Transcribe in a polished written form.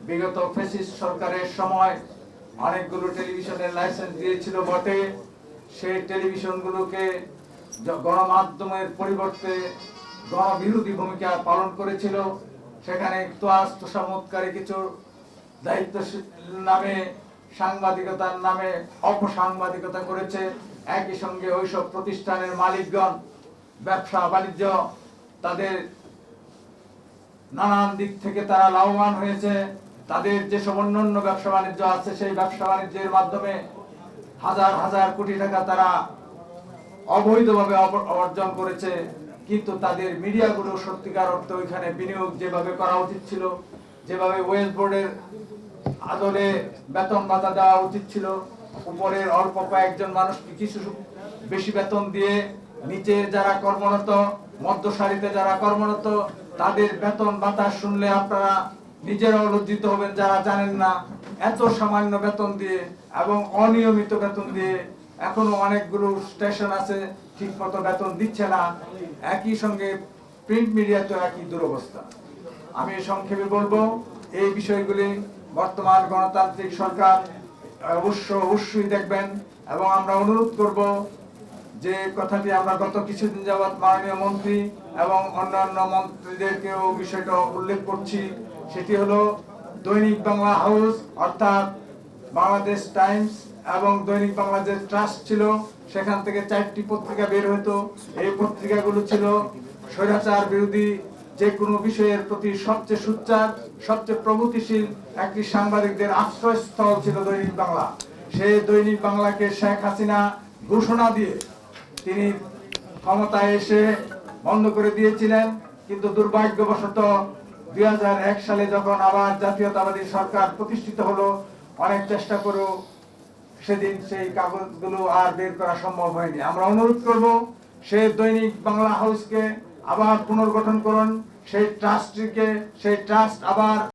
বিগত ফ্যাসিস্ট সরকারের সময় অনেকগুলো টেলিভিশনের লাইসেন্স দিয়েছিল বটে, সেই টেলিভিশনগুলোকে গণমাধ্যমের পরিবর্তে গণবিরোধী ভূমিকা পালন করেছিল। সেখানে তোষামোদকারী কিছু দায়িত্বশীল নামে সাংবাদিকতার নামে অপসাংবাদিকতা করেছে। একই সঙ্গে ওইসব প্রতিষ্ঠানের মালিকগণ ব্যবসা বাণিজ্য তাদের নানান দিক থেকে তারা লাভবান হয়েছে। তাদের যেসব অন্যান্য ব্যবসা বাণিজ্য আছে সেই ব্যবসা বাণিজ্যের মাধ্যমে হাজার হাজার কোটি টাকা তারা অবৈধভাবে অর্জন করেছে। কিন্তু তাদের মিডিয়াগুলো সত্যিকার অর্থে ওইখানে বিনিয়োগ যেভাবে করা উচিত ছিল, যেভাবে ওয়েলথ বোর্ডের আদলে বেতন ভাতা দেওয়া উচিত ছিল, উপরের অল্প কয়েকজন মানুষকে কিছু বেশি বেতন দিয়ে নিচের যারা কর্মরত, মধ্য সারিতে যারা কর্মরত, তাদের বেতন ভাতা শুনলে আপনারা নিজেরাও লজ্জিত হবেন যারা জানেন না। এত সামান্য বেতন দিয়ে এবং অনিয়মিত বেতন দিয়ে এখনো অনেকগুলো স্টেশন আছে ঠিক মতো বেতন দিচ্ছে না। একই সঙ্গে প্রিন্ট মিডিয়াতে একই দুরবস্থা। আমি সংক্ষেপে বলবো, এই বিষয়গুলি বর্তমান গণতান্ত্রিক সরকার অবশ্যই দেখবেন এবং আমরা অনুরোধ করব যে কথাটি আমরা গত কিছুদিন যাবৎ মাননীয় মন্ত্রী এবং অন্যান্য মন্ত্রীদেরকেও বিষয়টা উল্লেখ করছি। সেটি হলো দৈনিক বাংলা হাউস অর্থাৎ বাংলাদেশ টাইমস এবং দৈনিক বাংলাদেশ ট্রাস্ট ছিল, সেখান থেকে 4টি পত্রিকা বের হতো। এই পত্রিকাগুলো ছিল স্বৈরাচার বিরোধী যে কোনো বিষয়ের প্রতি সবচেয়ে সোচ্চার, সবচেয়ে প্রগতিশীল একটি সাংবাদিকদের আশ্রয়স্থল ছিল দৈনিক বাংলা। সেই দৈনিক বাংলাকে শেখ হাসিনা ঘোষণা দিয়ে তিনি ক্ষমতায় এসে বন্ধ করে দিয়েছিলেন। কিন্তু দুর্ভাগ্যবশত 2001 সালে যখন আবার জাতীয়তাবাদী সরকার প্রতিষ্ঠিত হলো, অনেক চেষ্টা করেও সেদিন সেই কাগজগুলো আর বের করা সম্ভব হয়নি। আমরা অনুরোধ করব সেই দৈনিক বাংলা হাউসকে আবার পুনর্গঠন করুন, সেই ট্রাস্ট আবার